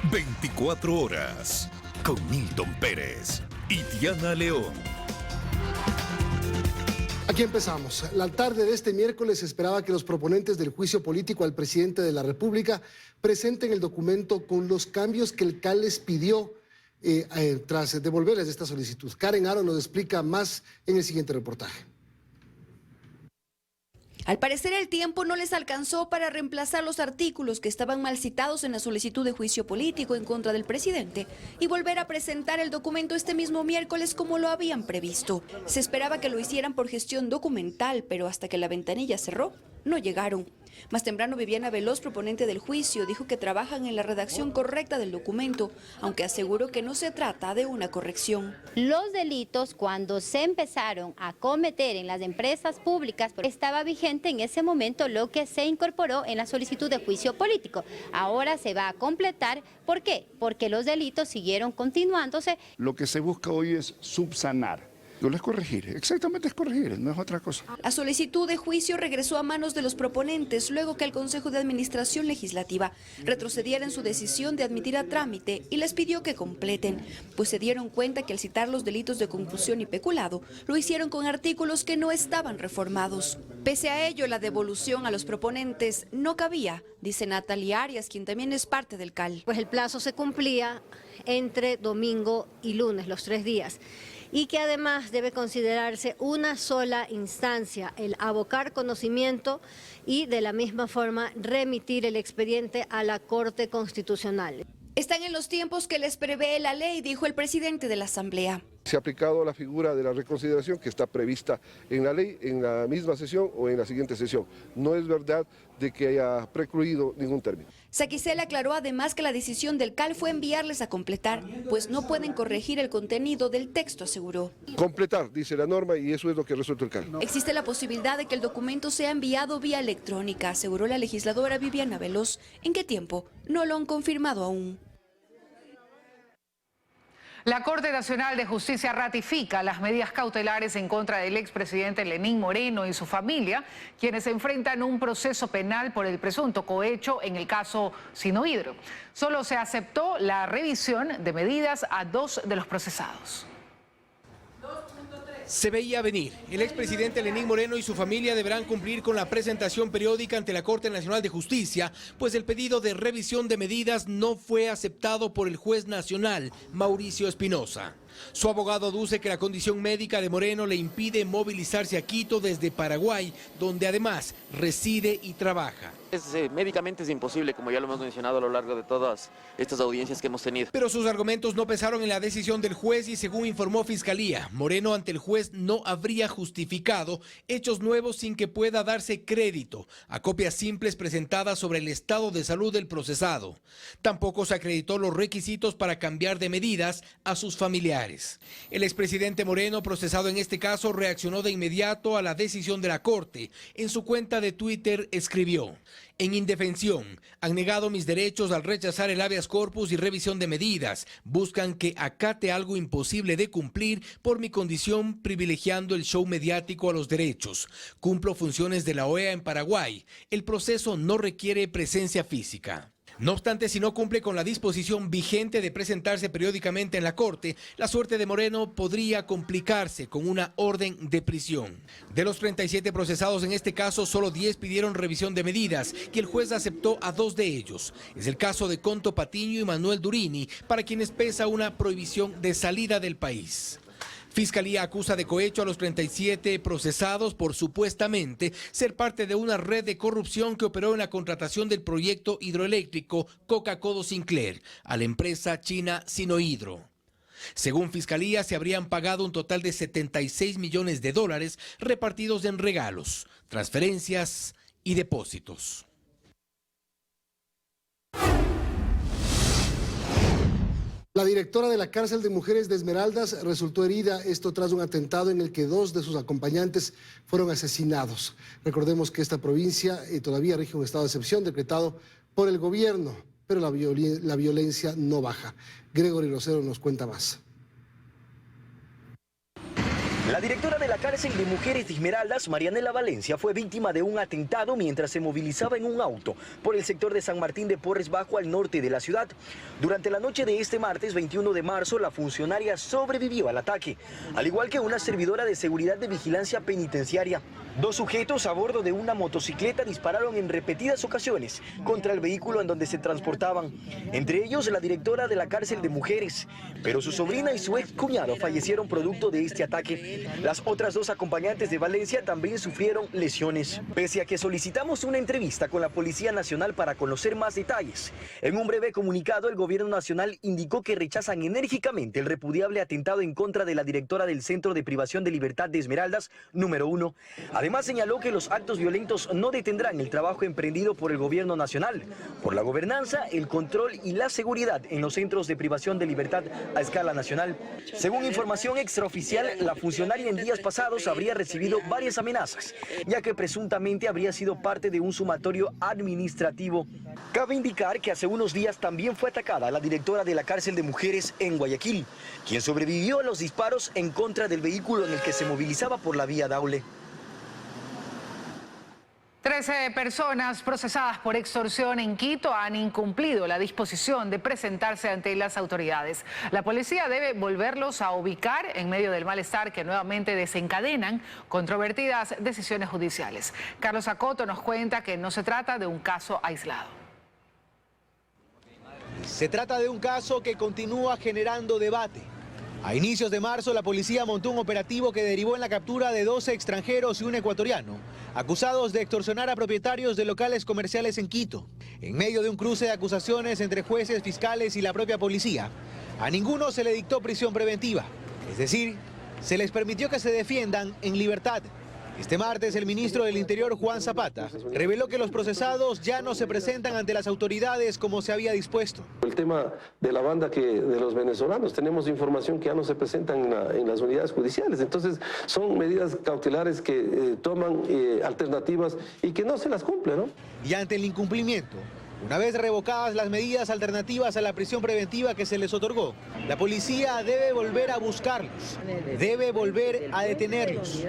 24 horas con Milton Pérez y Diana León. Aquí empezamos. La tarde de este miércoles se esperaba que los proponentes del juicio político al presidente de la República presenten el documento con los cambios que el CAL les pidió tras devolverles esta solicitud. Karen Aro nos explica más en el siguiente reportaje. Al parecer el tiempo no les alcanzó para reemplazar los artículos que estaban mal citados en la solicitud de juicio político en contra del presidente y volver a presentar el documento este mismo miércoles como lo habían previsto. Se esperaba que lo hicieran por gestión documental, pero hasta que la ventanilla cerró, no llegaron. Más temprano, Viviana Veloz, proponente del juicio, dijo que trabajan en la redacción correcta del documento, aunque aseguró que no se trata de una corrección. Los delitos, cuando se empezaron a cometer en las empresas públicas, estaba vigente en ese momento lo que se incorporó en la solicitud de juicio político. Ahora se va a completar. ¿Por qué? Porque los delitos siguieron continuándose. Lo que se busca hoy es subsanar. No es corregir, exactamente es corregir, no es otra cosa. La solicitud de juicio regresó a manos de los proponentes luego que el Consejo de Administración Legislativa retrocediera en su decisión de admitir a trámite y les pidió que completen, pues se dieron cuenta que al citar los delitos de concusión y peculado, lo hicieron con artículos que no estaban reformados. Pese a ello, la devolución a los proponentes no cabía, dice Natalia Arias, quien también es parte del CAL. Pues el plazo se cumplía entre domingo y lunes, los 3 días. Y que además debe considerarse una sola instancia, el abocar conocimiento y de la misma forma remitir el expediente a la Corte Constitucional. Están en los tiempos que les prevé la ley, dijo el presidente de la Asamblea. Se ha aplicado la figura de la reconsideración que está prevista en la ley, en la misma sesión o en la siguiente sesión. No es verdad de que haya precluido ningún término. Saquicel aclaró además que la decisión del CAL fue enviarles a completar, pues no pueden corregir el contenido del texto, aseguró. Completar, dice la norma, y eso es lo que resuelto el CAL. Existe la posibilidad de que el documento sea enviado vía electrónica, aseguró la legisladora Viviana Veloz. ¿En qué tiempo? No lo han confirmado aún. La Corte Nacional de Justicia ratifica las medidas cautelares en contra del expresidente Lenín Moreno y su familia, quienes enfrentan un proceso penal por el presunto cohecho en el caso Sinohydro. Solo se aceptó la revisión de medidas a 2 de los procesados. Se veía venir. El expresidente Lenín Moreno y su familia deberán cumplir con la presentación periódica ante la Corte Nacional de Justicia, pues el pedido de revisión de medidas no fue aceptado por el juez nacional, Mauricio Espinosa. Su abogado aduce que la condición médica de Moreno le impide movilizarse a Quito desde Paraguay, donde además reside y trabaja. Médicamente es imposible, como ya lo hemos mencionado a lo largo de todas estas audiencias que hemos tenido. Pero sus argumentos no pesaron en la decisión del juez y según informó Fiscalía, Moreno ante el juez no habría justificado hechos nuevos sin que pueda darse crédito a copias simples presentadas sobre el estado de salud del procesado. Tampoco se acreditó los requisitos para cambiar de medidas a sus familiares. El expresidente Moreno, procesado en este caso, reaccionó de inmediato a la decisión de la Corte. En su cuenta de Twitter escribió: en indefensión, han negado mis derechos al rechazar el habeas corpus y revisión de medidas. Buscan que acate algo imposible de cumplir por mi condición, privilegiando el show mediático a los derechos. Cumplo funciones de la OEA en Paraguay. El proceso no requiere presencia física. No obstante, si no cumple con la disposición vigente de presentarse periódicamente en la Corte, la suerte de Moreno podría complicarse con una orden de prisión. De los 37 procesados en este caso, solo 10 pidieron revisión de medidas, y el juez aceptó a 2 de ellos. Es el caso de Conto Patiño y Manuel Durini, para quienes pesa una prohibición de salida del país. Fiscalía acusa de cohecho a los 37 procesados por supuestamente ser parte de una red de corrupción que operó en la contratación del proyecto hidroeléctrico Coca-Codo Sinclair a la empresa china Sinohydro. Según Fiscalía, se habrían pagado un total de $76 millones repartidos en regalos, transferencias y depósitos. La directora de la cárcel de mujeres de Esmeraldas resultó herida, esto tras un atentado en el que 2 de sus acompañantes fueron asesinados. Recordemos que esta provincia todavía rige un estado de excepción decretado por el gobierno, pero la violencia no baja. Gregory Rosero nos cuenta más. La directora de la cárcel de mujeres de Esmeraldas, Marianela Valencia, fue víctima de un atentado mientras se movilizaba en un auto por el sector de San Martín de Porres Bajo, al norte de la ciudad. Durante la noche de este martes 21 de marzo, la funcionaria sobrevivió al ataque, al igual que una servidora de seguridad de vigilancia penitenciaria. 2 sujetos a bordo de una motocicleta dispararon en repetidas ocasiones contra el vehículo en donde se transportaban, entre ellos la directora de la cárcel de mujeres, pero su sobrina y su ex cuñado fallecieron producto de este ataque. Las otras 2 acompañantes de Valencia también sufrieron lesiones. Pese a que solicitamos una entrevista con la Policía Nacional para conocer más detalles, en un breve comunicado el gobierno nacional indicó que rechazan enérgicamente el repudiable atentado en contra de la directora del Centro de Privación de Libertad de Esmeraldas, número 1. Además señaló que los actos violentos no detendrán el trabajo emprendido por el gobierno nacional, por la gobernanza, el control y la seguridad en los centros de privación de libertad a escala nacional. Según información extraoficial, la funcionaria en días pasados habría recibido varias amenazas, ya que presuntamente habría sido parte de un sumatorio administrativo. Cabe indicar que hace unos días también fue atacada la directora de la cárcel de mujeres en Guayaquil, quien sobrevivió a los disparos en contra del vehículo en el que se movilizaba por la vía Daule. 13 personas procesadas por extorsión en Quito han incumplido la disposición de presentarse ante las autoridades. La policía debe volverlos a ubicar en medio del malestar que nuevamente desencadenan controvertidas decisiones judiciales. Carlos Acoto nos cuenta que no se trata de un caso aislado. Se trata de un caso que continúa generando debate. A inicios de marzo, la policía montó un operativo que derivó en la captura de 12 extranjeros y un ecuatoriano, acusados de extorsionar a propietarios de locales comerciales en Quito. En medio de un cruce de acusaciones entre jueces, fiscales y la propia policía, a ninguno se le dictó prisión preventiva. Es decir, se les permitió que se defiendan en libertad. Este martes, el ministro del Interior, Juan Zapata, reveló que los procesados ya no se presentan ante las autoridades como se había dispuesto. El tema de la banda de los venezolanos, tenemos información que ya no se presentan en las unidades judiciales. Entonces, son medidas cautelares que toman alternativas y que no se las cumplen, ¿no? Y ante el incumplimiento, una vez revocadas las medidas alternativas a la prisión preventiva que se les otorgó, la policía debe volver a buscarlos, debe volver a detenerlos.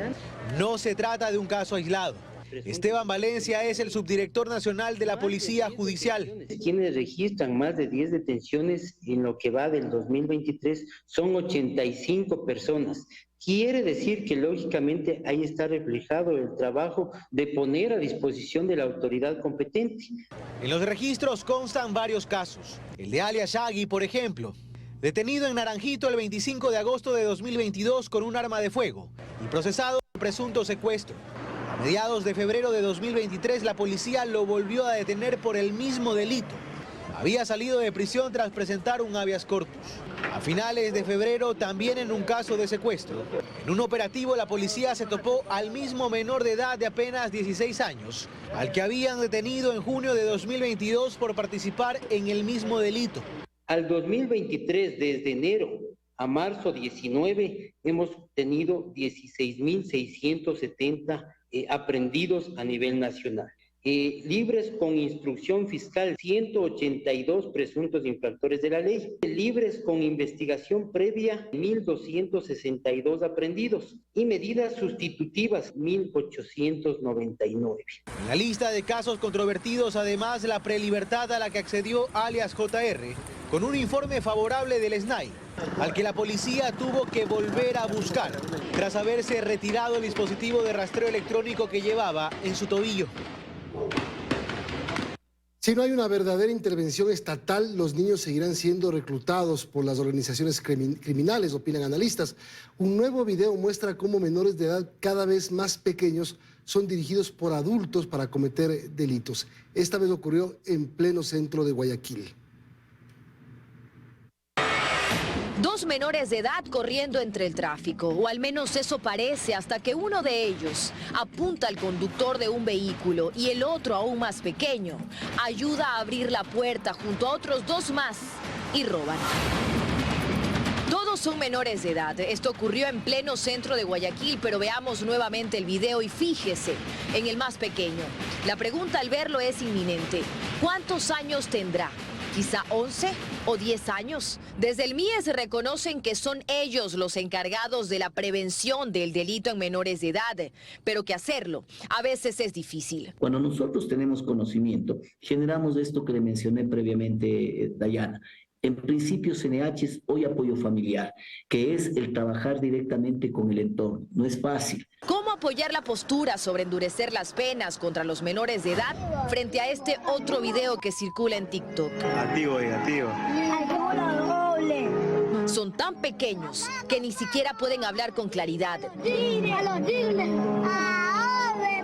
No se trata de un caso aislado. Esteban Valencia es el subdirector nacional de la Policía Judicial. Quienes registran más de 10 detenciones en lo que va del 2023 son 85 personas. Quiere decir que lógicamente ahí está reflejado el trabajo de poner a disposición de la autoridad competente. En los registros constan varios casos. El de alias Shaggy, por ejemplo, detenido en Naranjito el 25 de agosto de 2022 con un arma de fuego y procesado por presunto secuestro. A mediados de febrero de 2023 la policía lo volvió a detener por el mismo delito. Había salido de prisión tras presentar un habeas corpus. A finales de febrero, también en un caso de secuestro, en un operativo la policía se topó al mismo menor de edad de apenas 16 años, al que habían detenido en junio de 2022 por participar en el mismo delito. Al 2023, desde enero a marzo 19, hemos tenido 16.670 aprehendidos a nivel nacional. Libres con instrucción fiscal, 182 presuntos infractores de la ley. Libres con investigación previa, 1.262 aprehendidos. Y medidas sustitutivas, 1.899. En la lista de casos controvertidos, además, la prelibertad a la que accedió alias JR, con un informe favorable del SNAI, al que la policía tuvo que volver a buscar, tras haberse retirado el dispositivo de rastreo electrónico que llevaba en su tobillo. Si no hay una verdadera intervención estatal, los niños seguirán siendo reclutados por las organizaciones criminales, opinan analistas. Un nuevo video muestra cómo menores de edad cada vez más pequeños son dirigidos por adultos para cometer delitos. Esta vez ocurrió en pleno centro de Guayaquil. 2 menores de edad corriendo entre el tráfico, o al menos eso parece, hasta que uno de ellos apunta al conductor de un vehículo y el otro, aún más pequeño, ayuda a abrir la puerta junto a otros 2 más y roban. Todos son menores de edad. Esto ocurrió en pleno centro de Guayaquil, pero veamos nuevamente el video y fíjese en el más pequeño. La pregunta al verlo es inminente. ¿Cuántos años tendrá? Quizá 11 o 10 años. Desde el MIES reconocen que son ellos los encargados de la prevención del delito en menores de edad, pero que hacerlo a veces es difícil. Cuando nosotros tenemos conocimiento, generamos esto que le mencioné previamente, Dayana. En principio, CNH es hoy apoyo familiar, que es el trabajar directamente con el entorno. No es fácil. ¿Cómo apoyar la postura sobre endurecer las penas contra los menores de edad frente a este otro video que circula en TikTok? Activo. Son tan pequeños que ni siquiera pueden hablar con claridad.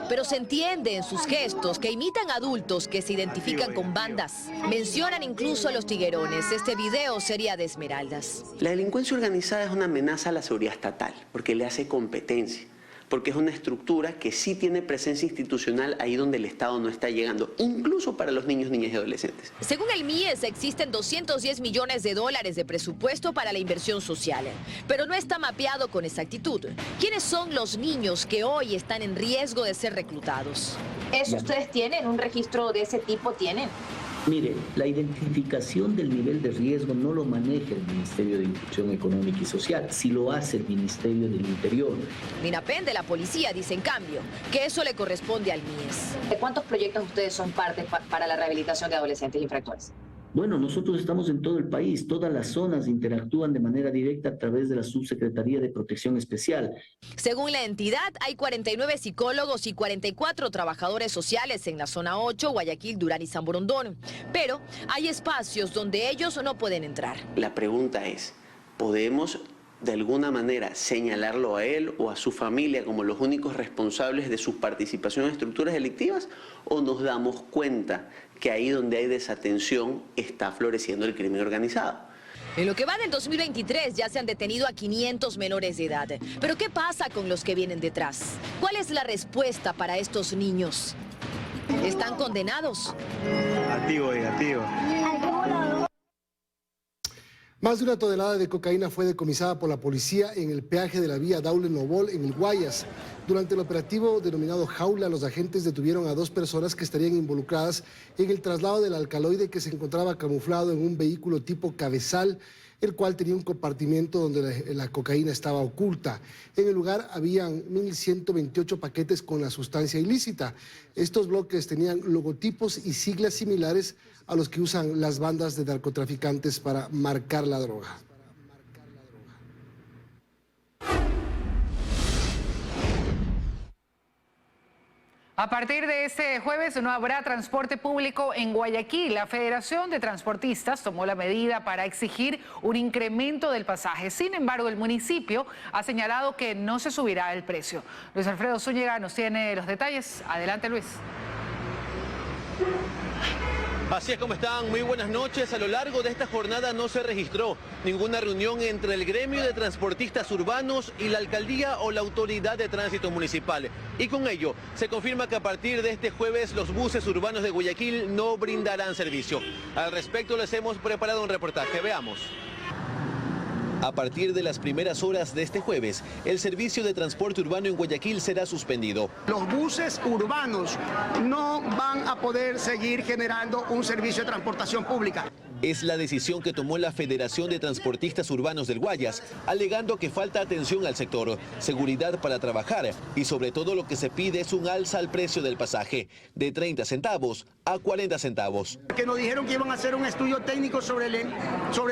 Pero se entiende en sus gestos que imitan adultos que se identifican con bandas. Mencionan incluso a los tiguerones. Este video sería de Esmeraldas. La delincuencia organizada es una amenaza a la seguridad estatal porque le hace competencia, porque es una estructura que sí tiene presencia institucional ahí donde el Estado no está llegando, incluso para los niños, niñas y adolescentes. Según el MIES, existen 210 millones de dólares de presupuesto para la inversión social, pero no está mapeado con exactitud. ¿Quiénes son los niños que hoy están en riesgo de ser reclutados? ¿Eso ustedes tienen? ¿Un registro de ese tipo tienen? Mire, la identificación del nivel de riesgo no lo maneja el Ministerio de Inclusión Económica y Social, sí lo hace el Ministerio del Interior. Minapen de la policía dice, en cambio, que eso le corresponde al MIES. ¿De cuántos proyectos ustedes son parte para la rehabilitación de adolescentes infractores? Bueno, nosotros estamos en todo el país, todas las zonas interactúan de manera directa a través de la Subsecretaría de Protección Especial. Según la entidad, hay 49 psicólogos y 44 trabajadores sociales en la zona 8, Guayaquil, Durán y San Borondón. Pero hay espacios donde ellos no pueden entrar. La pregunta es, ¿podemos de alguna manera señalarlo a él o a su familia como los únicos responsables de su participación en estructuras delictivas? ¿O nos damos cuenta que ahí donde hay desatención está floreciendo el crimen organizado? En lo que va del 2023 ya se han detenido a 500 menores de edad. Pero ¿qué pasa con los que vienen detrás? ¿Cuál es la respuesta para estos niños? ¿Están condenados? Activo. Más de 1 tonelada de cocaína fue decomisada por la policía en el peaje de la vía Daule-Novol en el Guayas. Durante el operativo denominado Jaula, los agentes detuvieron a 2 personas que estarían involucradas en el traslado del alcaloide que se encontraba camuflado en un vehículo tipo cabezal, el cual tenía un compartimento donde la cocaína estaba oculta. En el lugar habían 1.128 paquetes con la sustancia ilícita. Estos bloques tenían logotipos y siglas similares a los que usan las bandas de narcotraficantes para marcar la droga. A partir de este jueves no habrá transporte público en Guayaquil. La Federación de Transportistas tomó la medida para exigir un incremento del pasaje. Sin embargo, el municipio ha señalado que no se subirá el precio. Luis Alfredo Zúñiga nos tiene los detalles. Adelante, Luis. Así es como están, muy buenas noches. A lo largo de esta jornada no se registró ninguna reunión entre el gremio de transportistas urbanos y la alcaldía o la autoridad de tránsito municipal. Y con ello se confirma que a partir de este jueves los buses urbanos de Guayaquil no brindarán servicio. Al respecto les hemos preparado un reportaje, veamos. A partir de las primeras horas de este jueves, el servicio de transporte urbano en Guayaquil será suspendido. Los buses urbanos no van a poder seguir generando un servicio de transportación pública. Es la decisión que tomó la Federación de Transportistas Urbanos del Guayas, alegando que falta atención al sector, seguridad para trabajar y sobre todo lo que se pide es un alza al precio del pasaje, de 30 centavos a 40 centavos. Que nos dijeron que iban a hacer un estudio técnico sobre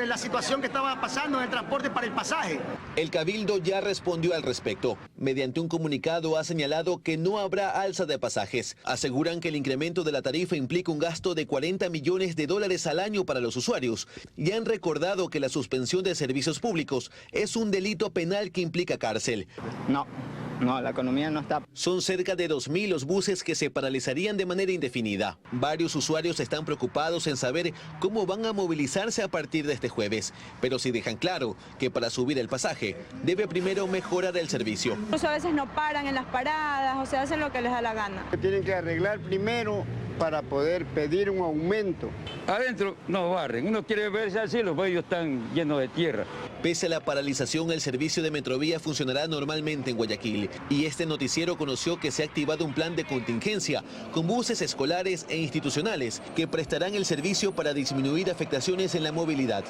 la situación que estaba pasando en el transporte para el pasaje. El Cabildo ya respondió al respecto. Mediante un comunicado ha señalado que no habrá alza de pasajes. Aseguran que el incremento de la tarifa implica un gasto de 40 millones de dólares al año para los usuarios y han recordado que la suspensión de servicios públicos es un delito penal que implica cárcel. No, la economía no está. Son cerca de 2.000 los buses que se paralizarían de manera indefinida. Varios usuarios están preocupados en saber cómo van a movilizarse a partir de este jueves, pero sí dejan claro que para subir el pasaje debe primero mejorar el servicio. Incluso a veces no paran en las paradas, o sea, hacen lo que les da la gana. Tienen que arreglar primero para poder pedir un aumento. Adentro nos barren, uno quiere verse al cielo, pues ellos están llenos de tierra. Pese a la paralización, el servicio de Metrovía funcionará normalmente en Guayaquil y este noticiero conoció que se ha activado un plan de contingencia con buses escolares e institucionales que prestarán el servicio para disminuir afectaciones en la movilidad.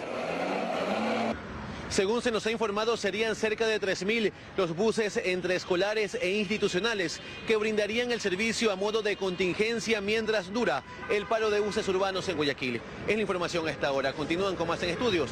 Según se nos ha informado, serían cerca de 3.000 los buses entre escolares e institucionales que brindarían el servicio a modo de contingencia mientras dura el paro de buses urbanos en Guayaquil. Es la información a esta hora. Continúan con más en estudios.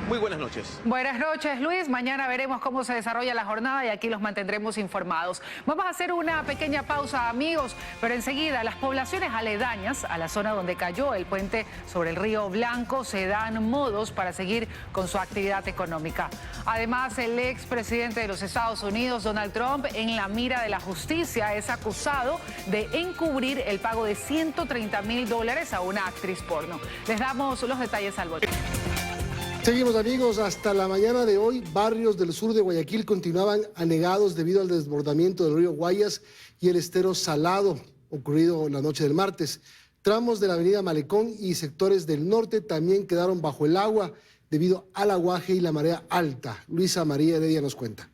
Muy buenas noches. Buenas noches, Luis. Mañana veremos cómo se desarrolla la jornada y aquí los mantendremos informados. Vamos a hacer una pequeña pausa, amigos, pero enseguida las poblaciones aledañas a la zona donde cayó el puente sobre el río Blanco se dan modos para seguir con su actividad económica. Además, el expresidente de los Estados Unidos, Donald Trump, en la mira de la justicia, es acusado de encubrir el pago de $130.000 a una actriz porno. Les damos los detalles al volver. Seguimos, amigos. Hasta la mañana de hoy, barrios del sur de Guayaquil continuaban anegados debido al desbordamiento del río Guayas y el estero Salado, ocurrido la noche del martes. Tramos de la avenida Malecón y sectores del norte también quedaron bajo el agua debido al aguaje y la marea alta. Luisa María Heredia nos cuenta.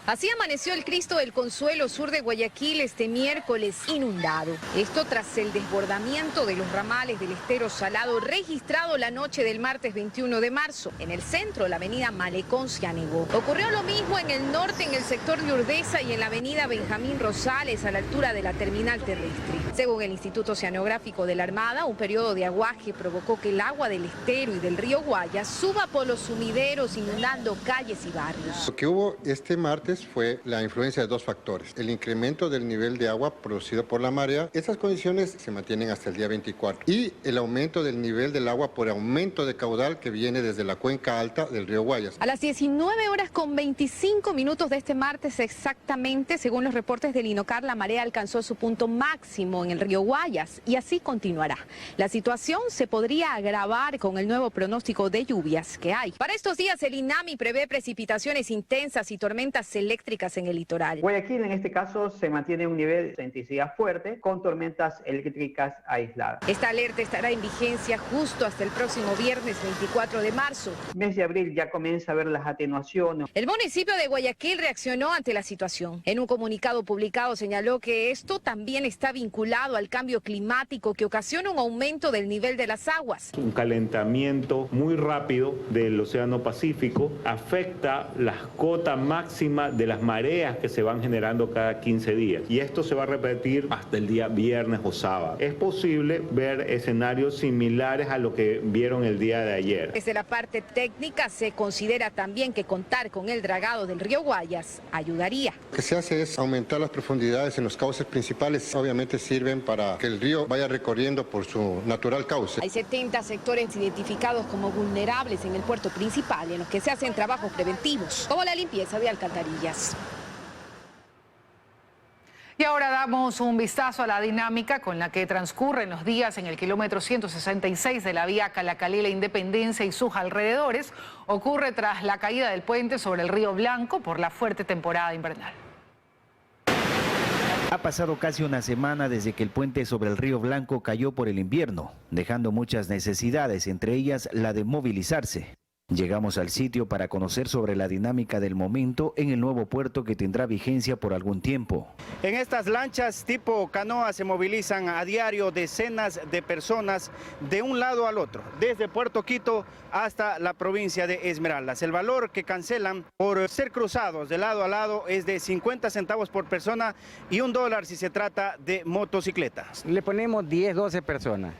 Así amaneció el Cristo del Consuelo sur de Guayaquil este miércoles inundado. Esto tras el desbordamiento de los ramales del estero Salado registrado la noche del martes 21 de marzo. En el centro, la avenida Malecón se anegó. Ocurrió lo mismo en el norte, en el sector de Urdesa y en la avenida Benjamín Rosales, a la altura de la terminal terrestre. Según el Instituto Oceanográfico de la Armada, un periodo de aguaje provocó que el agua del estero y del río Guayas suba por los sumideros, inundando calles y barrios. Lo que hubo este martes fue la influencia de dos factores. El incremento del nivel de agua producido por la marea. Estas condiciones se mantienen hasta el día 24. Y el aumento del nivel del agua por aumento de caudal que viene desde la cuenca alta del río Guayas. A las 19:25 de este martes exactamente, según los reportes del INOCAR, la marea alcanzó su punto máximo en el río Guayas y así continuará. La situación se podría agravar con el nuevo pronóstico de lluvias que hay. Para estos días, el INAMI prevé precipitaciones intensas y tormentas eléctricas en el litoral. Guayaquil en este caso se mantiene un nivel de intensidad fuerte con tormentas eléctricas aisladas. Esta alerta estará en vigencia justo hasta el próximo viernes 24 de marzo. Mes de abril ya comienza a ver las atenuaciones. El municipio de Guayaquil reaccionó ante la situación. En un comunicado publicado señaló que esto también está vinculado al cambio climático que ocasiona un aumento del nivel de las aguas. Un calentamiento muy rápido del Océano Pacífico afecta la cota máxima de las mareas que se van generando cada 15 días y esto se va a repetir hasta el día viernes o sábado. Es posible ver escenarios similares a lo que vieron el día de ayer. Desde la parte técnica se considera también que contar con el dragado del río Guayas ayudaría. Lo que se hace es aumentar las profundidades en los cauces principales. Obviamente sirven para que el río vaya recorriendo por su natural cauce. Hay 70 sectores identificados como vulnerables en el puerto principal en los que se hacen trabajos preventivos, como la limpieza de alcantarillas. Y ahora damos un vistazo a la dinámica con la que transcurren los días en el kilómetro 166 de la vía Calacalí, La Independencia y sus alrededores. Ocurre tras la caída del puente sobre el río Blanco por la fuerte temporada invernal. Ha pasado casi una semana desde que el puente sobre el río Blanco cayó por el invierno, dejando muchas necesidades, entre ellas la de movilizarse. Llegamos al sitio para conocer sobre la dinámica del momento en el nuevo puerto que tendrá vigencia por algún tiempo. En estas lanchas tipo canoa se movilizan a diario decenas de personas de un lado al otro, desde Puerto Quito hasta la provincia de Esmeraldas. El valor que cancelan por ser cruzados de lado a lado es de 50 centavos por persona y $1 si se trata de motocicletas. Le ponemos 10, 12 personas.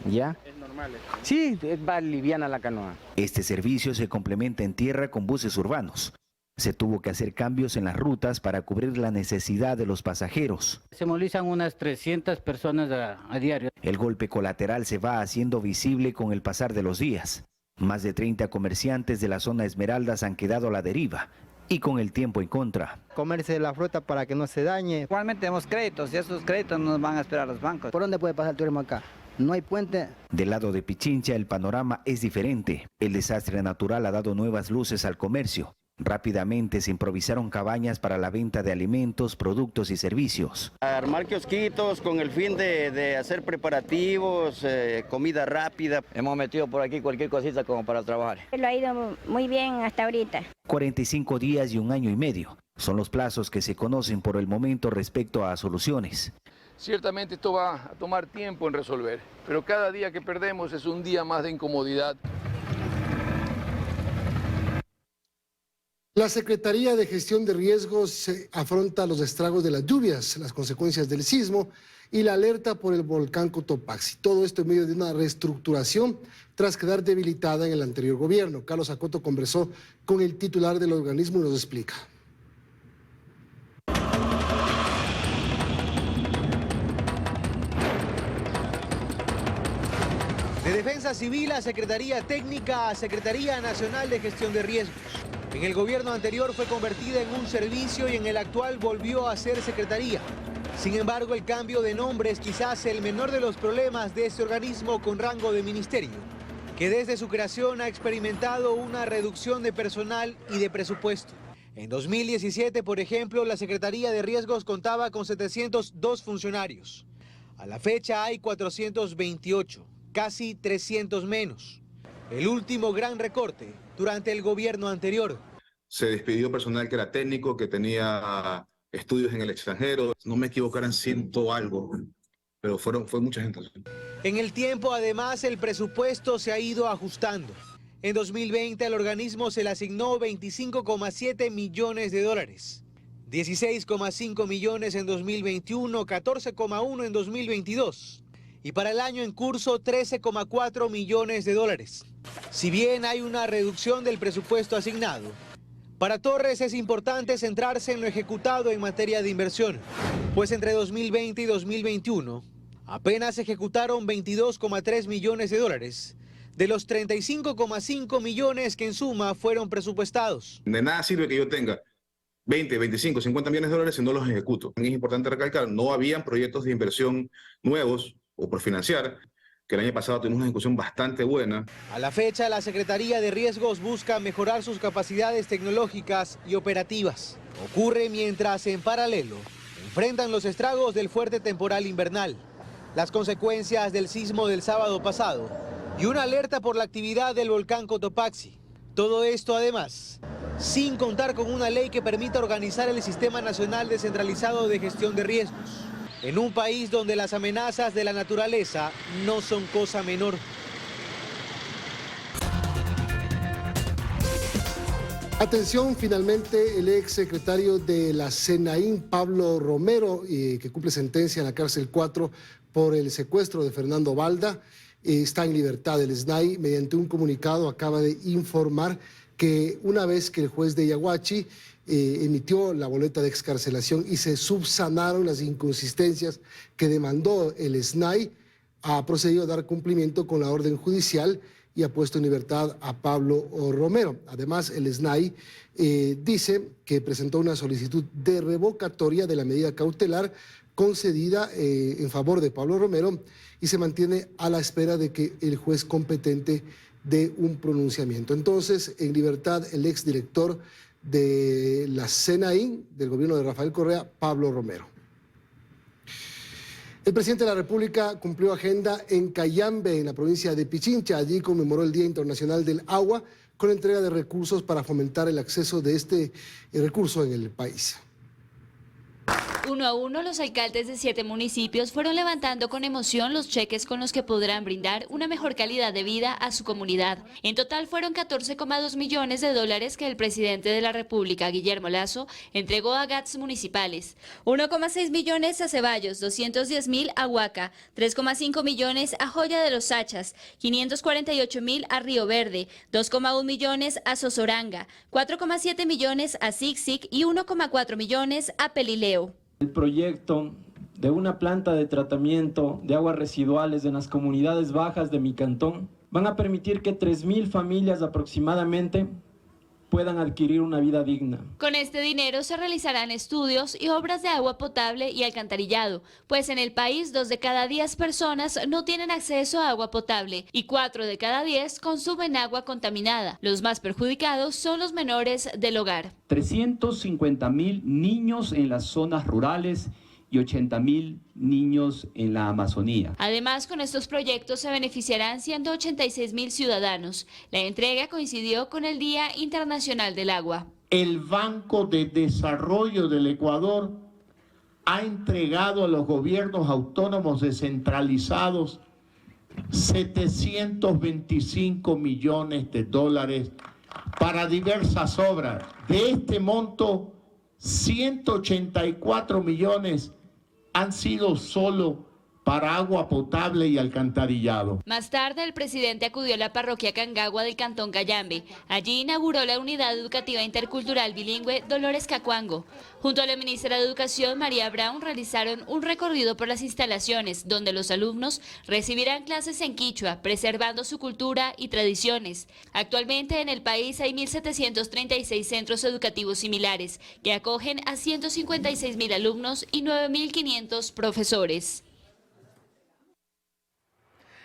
¿Ya? ¿Es normal? Sí, va liviana la canoa. Este servicio se complementa en tierra con buses urbanos. Se tuvo que hacer cambios en las rutas para cubrir la necesidad de los pasajeros. Se movilizan unas 300 personas a diario. El golpe colateral se va haciendo visible con el pasar de los días. Más de 30 comerciantes de la zona Esmeraldas han quedado a la deriva y con el tiempo en contra. Comerse la fruta para que no se dañe. Igualmente tenemos créditos y esos créditos nos van a esperar los bancos. ¿Por dónde puede pasar el turismo acá? No hay puente. Del lado de Pichincha el panorama es diferente. El desastre natural ha dado nuevas luces al comercio. Rápidamente se improvisaron cabañas para la venta de alimentos, productos y servicios. Armar kiosquitos con el fin de hacer preparativos, comida rápida. Hemos metido por aquí cualquier cosita como para trabajar. Lo ha ido muy bien hasta ahorita. 45 días y 1 año y medio son los plazos que se conocen por el momento respecto a soluciones. Ciertamente esto va a tomar tiempo en resolver, pero cada día que perdemos es un día más de incomodidad. La Secretaría de Gestión de Riesgos afronta los estragos de las lluvias, las consecuencias del sismo y la alerta por el volcán Cotopaxi. Todo esto en medio de una reestructuración tras quedar debilitada en el anterior gobierno. Carlos Acoto conversó con el titular del organismo y nos explica. De Defensa Civil a Secretaría Técnica a Secretaría Nacional de Gestión de Riesgos. En el gobierno anterior fue convertida en un servicio y en el actual volvió a ser secretaría. Sin embargo, el cambio de nombre es quizás el menor de los problemas de este organismo con rango de ministerio, que desde su creación ha experimentado una reducción de personal y de presupuesto. En 2017, por ejemplo, la Secretaría de Riesgos contaba con 702 funcionarios. A la fecha hay 428, casi 300 menos. El último gran recorte durante el gobierno anterior. Se despidió personal que era técnico, que tenía estudios en el extranjero. No me equivocaran 100 algo, pero fue mucha gente. En el tiempo, además, el presupuesto se ha ido ajustando. En 2020 al organismo se le asignó 25,7 millones de dólares. 16,5 millones en 2021, 14,1 en 2022. Y para el año en curso, 13,4 millones de dólares. Si bien hay una reducción del presupuesto asignado, para Torres es importante centrarse en lo ejecutado en materia de inversión, pues entre 2020 y 2021 apenas se ejecutaron 22,3 millones de dólares, de los 35,5 millones que en suma fueron presupuestados. De nada sirve que yo tenga 20, 25, 50 millones de dólares si no los ejecuto. Es importante recalcar, no habían proyectos de inversión nuevos o por financiar, que el año pasado tuvimos una ejecución bastante buena. A la fecha, la Secretaría de Riesgos busca mejorar sus capacidades tecnológicas y operativas. Ocurre mientras, en paralelo, enfrentan los estragos del fuerte temporal invernal, las consecuencias del sismo del sábado pasado y una alerta por la actividad del volcán Cotopaxi. Todo esto, además, sin contar con una ley que permita organizar el Sistema Nacional Descentralizado de Gestión de Riesgos, en un país donde las amenazas de la naturaleza no son cosa menor. Atención, finalmente el ex secretario de la SENAIN, Pablo Romero, que cumple sentencia en la cárcel 4 por el secuestro de Fernando Balda, está en libertad. El SNAI, mediante un comunicado, acaba de informar que una vez que el juez de Yaguachi emitió la boleta de excarcelación y se subsanaron las inconsistencias que demandó el SNAI, ha procedido a dar cumplimiento con la orden judicial y ha puesto en libertad a Pablo Romero. Además, el SNAI dice que presentó una solicitud de revocatoria de la medida cautelar concedida en favor de Pablo Romero y se mantiene a la espera de que el juez competente dé un pronunciamiento. Entonces, en libertad, el exdirector de la SENAIN, del gobierno de Rafael Correa, Pablo Romero. El presidente de la República cumplió agenda en Cayambe, en la provincia de Pichincha. Allí conmemoró el Día Internacional del Agua con entrega de recursos para fomentar el acceso de este recurso en el país. Uno a uno, los alcaldes de 7 municipios fueron levantando con emoción los cheques con los que podrán brindar una mejor calidad de vida a su comunidad. En total fueron 14,2 millones de dólares que el presidente de la República, Guillermo Lasso, entregó a GATS municipales. 1,6 millones a Ceballos, 210.000 a Huaca, 3,5 millones a Joya de los Hachas, 548.000 a Río Verde, 2,1 millones a Sosoranga, 4,7 millones a Sixic y 1,4 millones a Pelileo. El proyecto de una planta de tratamiento de aguas residuales en las comunidades bajas de mi cantón van a permitir que 3.000 familias aproximadamente puedan adquirir una vida digna. Con este dinero se realizarán estudios y obras de agua potable y alcantarillado, pues en el país 2 de cada 10 personas no tienen acceso a agua potable y 4 de cada 10 consumen agua contaminada. Los más perjudicados son los menores del hogar. 350.000 niños en las zonas rurales y 80.000 niños en la Amazonía. Además, con estos proyectos se beneficiarán 186.000 ciudadanos. La entrega coincidió con el Día Internacional del Agua. El Banco de Desarrollo del Ecuador ha entregado a los gobiernos autónomos descentralizados 725 millones de dólares para diversas obras. De este monto, 184 millones han sido solo para agua potable y alcantarillado. Más tarde, el presidente acudió a la parroquia Cangagua del Cantón Cayambe. Allí inauguró la unidad educativa intercultural bilingüe Dolores Cacuango. Junto a la ministra de Educación, María Brown, realizaron un recorrido por las instalaciones, donde los alumnos recibirán clases en quichua, preservando su cultura y tradiciones. Actualmente en el país hay 1.736 centros educativos similares, que acogen a 156.000 alumnos y 9.500 profesores.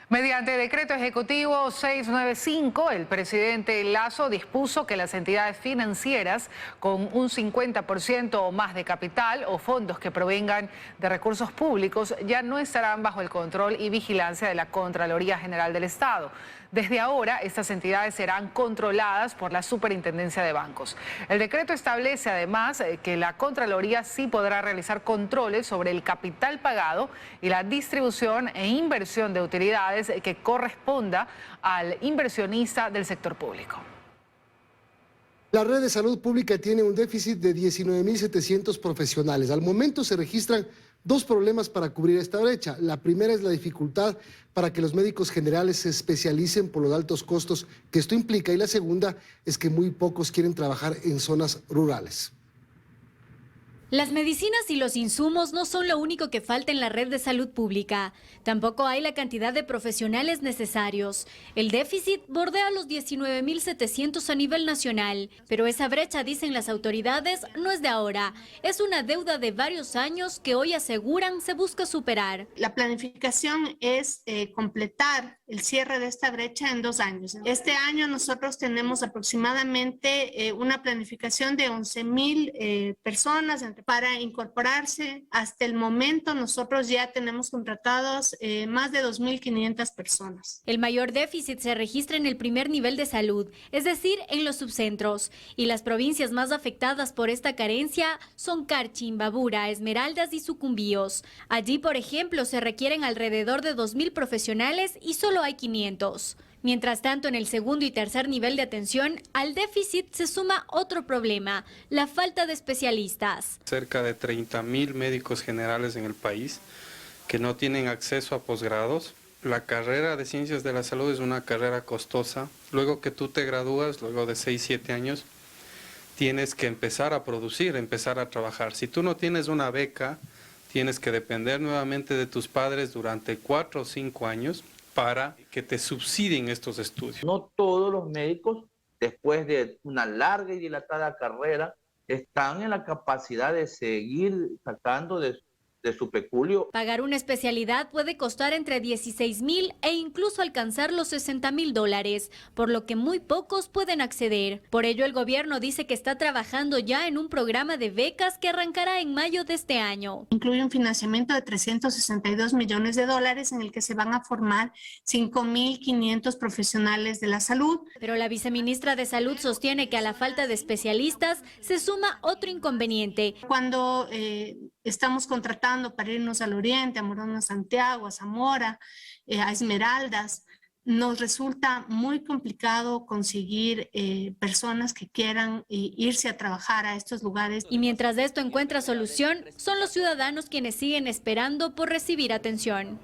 Mediante decreto ejecutivo 695, el presidente Lasso dispuso que las entidades financieras con un 50% o más de capital o fondos que provengan de recursos públicos ya no estarán bajo el control y vigilancia de la Contraloría General del Estado. Desde ahora, estas entidades serán controladas por la Superintendencia de Bancos. El decreto establece además que la Contraloría sí podrá realizar controles sobre el capital pagado y la distribución e inversión de utilidades que corresponda al inversionista del sector público. La red de salud pública tiene un déficit de 19.700 profesionales. Al momento se registran dos problemas para cubrir esta brecha. La primera es la dificultad para que los médicos generales se especialicen por los altos costos que esto implica, y la segunda es que muy pocos quieren trabajar en zonas rurales. Las medicinas y los insumos no son lo único que falta en la red de salud pública. Tampoco hay la cantidad de profesionales necesarios. El déficit bordea los 19.700 a nivel nacional. Pero esa brecha, dicen las autoridades, no es de ahora. Es una deuda de varios años que hoy aseguran se busca superar. La planificación es completar el cierre de esta brecha en 2 años. Este año nosotros tenemos aproximadamente una planificación de 11.000 personas para incorporarse. Hasta el momento nosotros ya tenemos contratados más de 2.500 personas. El mayor déficit se registra en el primer nivel de salud, es decir, en los subcentros. Y las provincias más afectadas por esta carencia son Carchi, Imbabura, Esmeraldas y Sucumbíos. Allí, por ejemplo, se requieren alrededor de 2.000 profesionales y solo hay 500. Mientras tanto, en el segundo y tercer nivel de atención, al déficit se suma otro problema, la falta de especialistas. Cerca de 30.000 médicos generales en el país que no tienen acceso a posgrados. La carrera de Ciencias de la Salud es una carrera costosa. Luego que tú te gradúas, luego de 6-7 años, tienes que empezar a producir, empezar a trabajar. Si tú no tienes una beca, tienes que depender nuevamente de tus padres durante 4 o 5 años para que te subsidien estos estudios. No todos los médicos, después de una larga y dilatada carrera, están en la capacidad de seguir sacando de su peculio. Pagar una especialidad puede costar entre 16.000 e incluso alcanzar los $60.000, por lo que muy pocos pueden acceder. Por ello, el gobierno dice que está trabajando ya en un programa de becas que arrancará en mayo de este año. Incluye un financiamiento de $362 millones en el que se van a formar 5.500 profesionales de la salud. Pero la viceministra de Salud sostiene que a la falta de especialistas se suma otro inconveniente. Cuando estamos contratando para irnos al oriente, a Morona, Santiago, a Zamora, a Esmeraldas, nos resulta muy complicado conseguir personas que quieran irse a trabajar a estos lugares. Y mientras esto encuentra solución, son los ciudadanos quienes siguen esperando por recibir atención.